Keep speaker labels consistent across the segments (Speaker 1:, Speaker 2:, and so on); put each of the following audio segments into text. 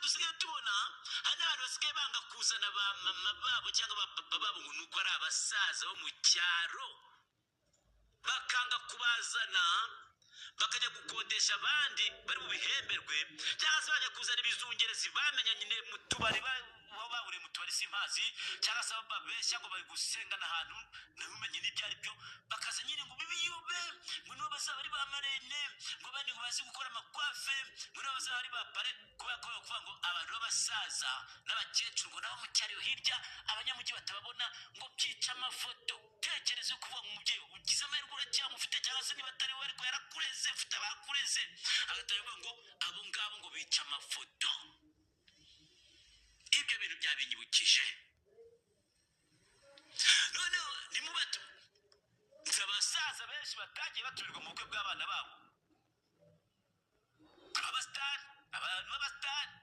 Speaker 1: dusigaye tubona hari n'abantu basigaye banga kuzana ba mama babo cyangwa ba papa babo ngo nuko ari abasaza bo mu cyaro, bakanga kubazana bakajya gukodesha abandi bari mu bihemberwe, cyangwa se bajya kuzana ibizungerezi bamenya nyine mu tubari bahuriye mu tubari simpazi, cyangwa se babeshya ngo bari gusengana ahantu ntumenye n'ibyo ari byo, bakaza nyine ngo bibiyube ngo nibo bazaba ari ba marene, ngo bandi ngo bazi gukora amakwafe, ngo nibo bazaba ari ba pare, kubera ko bavuga ngo abantu b'abasaza n'abakecuru ngo nabo mu cyaro hirya abanyamujyi batababona ngo byica amafoto. Tekereza kuvuga ngo umubyeyi ugize amahirwe uracyanga ufite, cyangwa se niba atari we ariko yarakureze ufite abakureze, agatavuga ngo abo ngabo ngo bica amafoto. Ibyo bintu byabinyibukije. Noneho nimubato nzi abasaza benshi batagiye batumirwa mu bukwe bw'abana babo, abasitari, abantu b'abasitari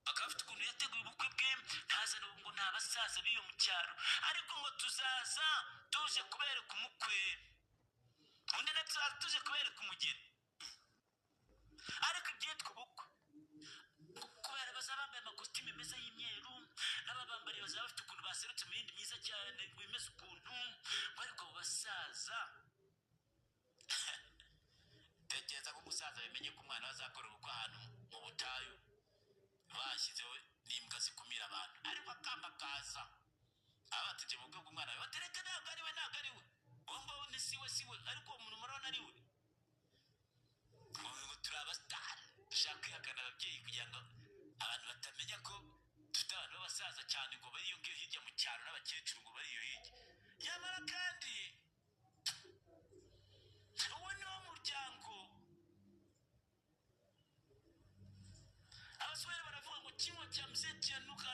Speaker 1: akaba afite ukuntu yateguye ubukwe bwe, ntazana ngo ni abasaza b'iyo mu cyaro, ariko ngo tuzaza tuje kubereka umukwe, undi na tuzaza tuje kubereka umugeni, ariko ibyitwa ubukwe kubera bazaba bambaye amakositimu meza y'imyeru, n'ababambariye bazaba bafite ukuntu baserutse mu yindi myiza cyane bimeze ukuntu, ariko abo basaza tekereza ko umusaza bimenye ko umwana we azakora ubukwe ahantu mu butayu bashyizeho n'imbwa zikumira abantu, ariko akamba kaza abatuje mu bukwe bw'umwana we batereka ntabwo ari we uwo nguwo ni siwe ariko uwo muntu murabona ari we. ngo turi abasitari dushaka kwihakana ababyeyi kugira ngo abantu batamenya ko dufite abantu b'abasaza cyane ngo bari iyo ngiyo hirya mu cyaro n'abakecuru ngo bari iyo hirya, nyamara kandi uwo ni wo muryango. Abaswahili baravuga ngo kimwe cha mzee chanuka